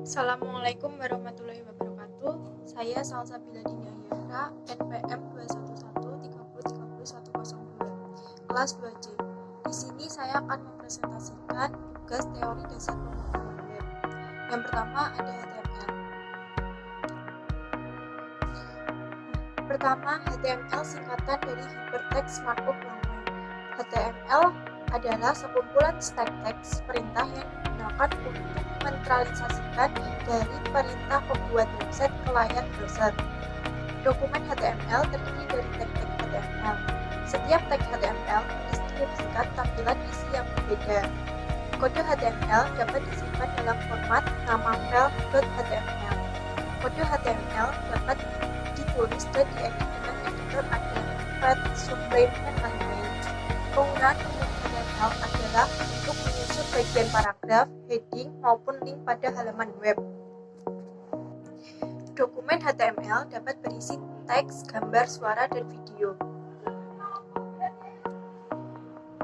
Assalamualaikum warahmatullahi wabarakatuh. Saya Salsabila Dinayara, NPM 21130303102, kelas 2C. Di sini saya akan mempresentasikan tugas teori dasar pemrograman web. Yang pertama ada HTML. Pertama, HTML singkatan dari Hypertext Markup Language. HTML adalah sekumpulan stack teks perintah yang digunakan untuk menetralisasikan dari perintah pembuat website ke layar browser. Dokumen HTML terdiri dari tag-tag HTML. Setiap tag HTML mendeskripsikan tampilan isi yang berbeda. Kode HTML dapat disimpan dalam format nama file.html. Kode HTML dapat ditulis dan diedit dengan editor Adobe Sublime dan lain-lain. Penggunaan umum HTML adalah untuk menyusun bagian paragraf, heading, maupun link pada halaman web. Dokumen HTML dapat berisi teks, gambar, suara, dan video.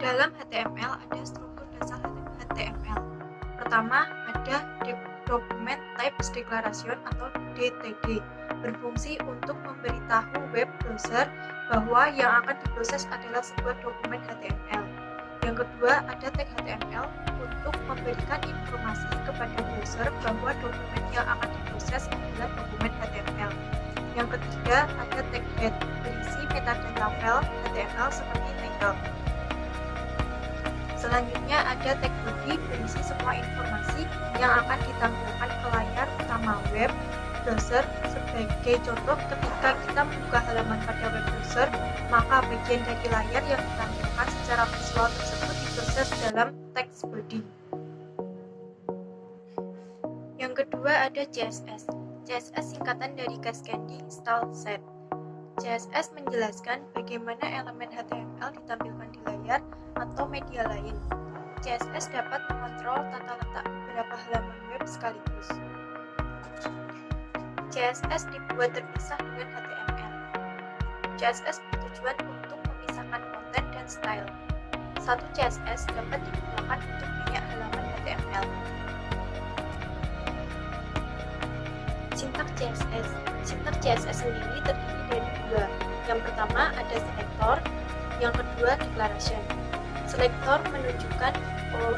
Dalam HTML ada struktur dasar HTML. Pertama, ada Document Type Declaration atau DTD, berfungsi untuk memberitahu web browser bahwa yang akan diproses adalah sebuah dokumen HTML. Yang kedua, ada tag HTML untuk memberikan informasi kepada browser bahwa dokumen yang akan diproses adalah dokumen HTML. Yang ketiga, ada tag head, berisi metadata file HTML seperti title. Selanjutnya ada tag body, berisi semua informasi yang akan ditampilkan ke layar utama web browser. Sebagai contoh, ketika kita membuka halaman pada web browser, maka bagian dari layar yang ditampilkan secara visual tersebut diproses dalam text body. Yang kedua ada CSS. CSS singkatan dari Cascading Style Set. CSS menjelaskan bagaimana elemen HTML ditampilkan di layar atau media lain. CSS dapat mengontrol tata letak beberapa halaman web sekaligus. CSS dibuat terpisah dengan HTML. CSS bertujuan untuk memisahkan konten dan style. Satu CSS dapat digunakan untuk banyak halaman HTML. Sintaks CSS. Sintaks CSS sendiri terdiri dari dua. Yang pertama ada selector, yang kedua declaration. Selector menunjukkan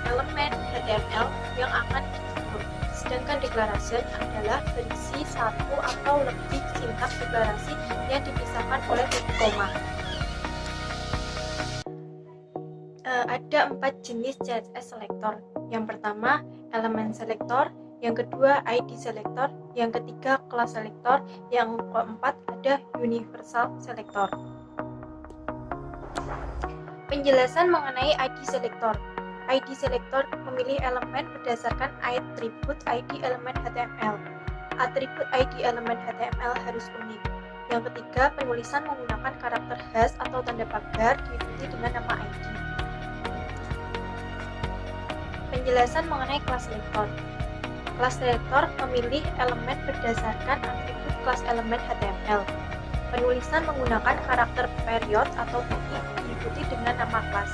elemen HTML yang akan diatur, sedangkan declaration adalah berisi satu atau lebih sintaks deklarasi yang dipisahkan oleh titik koma. Ada 4 jenis CSS selector. Yang pertama, elemen selector, yang kedua, ID selector, yang ketiga, class selector, yang keempat, ada universal selector. Penjelasan mengenai ID selector. ID selector memilih elemen berdasarkan atribut ID elemen HTML. Atribut ID elemen HTML harus unik. Yang ketiga, penulisan menggunakan karakter khas atau tanda pagar diikuti dengan nama ID. Penjelasan mengenai class selector. Class selector memilih elemen berdasarkan atribut kelas elemen HTML. Penulisan menggunakan karakter period atau titik diikuti dengan nama kelas.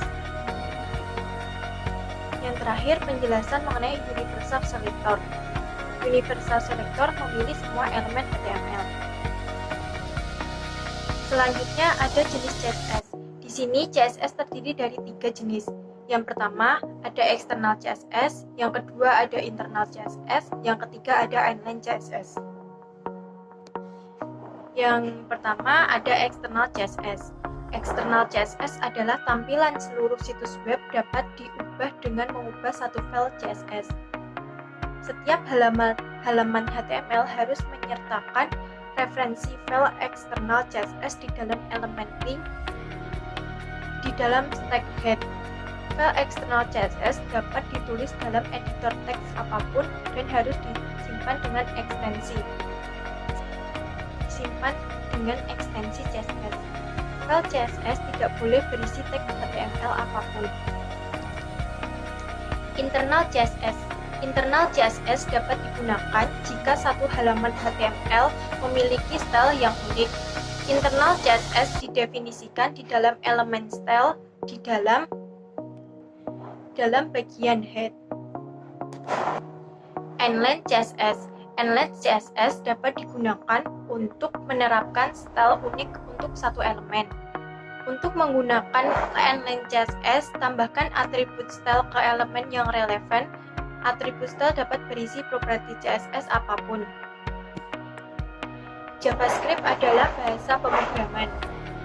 Yang terakhir, penjelasan mengenai universal selector. Universal selector memilih semua elemen HTML. Selanjutnya ada jenis CSS. Di sini CSS terdiri dari 3 jenis. Yang pertama ada external CSS, yang kedua ada internal CSS, yang ketiga ada inline CSS. Yang pertama ada external CSS. External CSS adalah tampilan seluruh situs web dapat diubah dengan mengubah satu file CSS. Setiap halaman HTML harus menyertakan referensi file external CSS di dalam elemen link di dalam stack head. File external CSS dapat ditulis dalam editor teks apapun dan harus disimpan dengan ekstensi. CSS. File CSS tidak boleh berisi teks HTML apapun. Internal CSS. Internal CSS dapat digunakan jika satu halaman HTML memiliki style yang unik. Internal CSS didefinisikan di dalam elemen style di dalam bagian head. Inline CSS. Inline CSS dapat digunakan untuk menerapkan style unik untuk satu elemen. Untuk menggunakan inline CSS, tambahkan atribut style ke elemen yang relevan. Atribut style dapat berisi properti CSS apapun. JavaScript adalah bahasa pemrograman.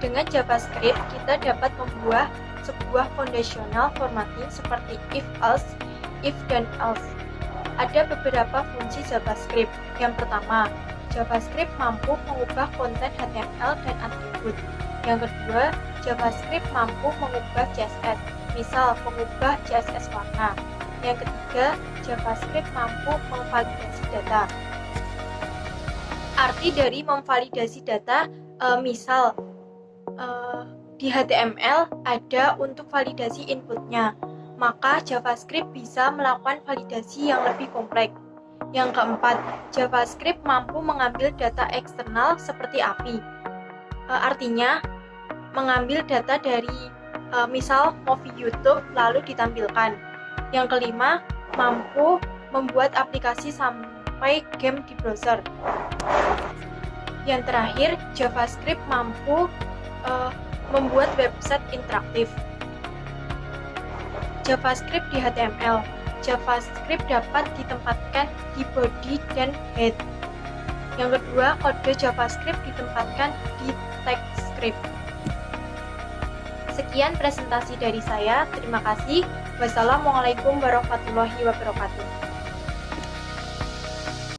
Dengan JavaScript, kita dapat membuat sebuah foundational formatting seperti if-else, if dan else. Ada beberapa fungsi JavaScript. Yang pertama, JavaScript mampu mengubah konten HTML dan atribut. Yang kedua, JavaScript mampu mengubah CSS, misal mengubah CSS warna. Yang ketiga, JavaScript mampu memvalidasi data. Arti dari memvalidasi data, misal di HTML ada untuk validasi inputnya, maka JavaScript bisa melakukan validasi yang lebih kompleks. Yang keempat, JavaScript mampu mengambil data eksternal seperti API. Artinya, mengambil data dari misal movie YouTube lalu ditampilkan. Yang kelima, mampu membuat aplikasi sampai game di browser. Yang terakhir, JavaScript mampu membuat website interaktif. JavaScript di HTML. JavaScript dapat ditempatkan di body dan head. Yang kedua, kode JavaScript ditempatkan di TypeScript. Sekian presentasi dari saya. Terima kasih. Wassalamualaikum warahmatullahi wabarakatuh.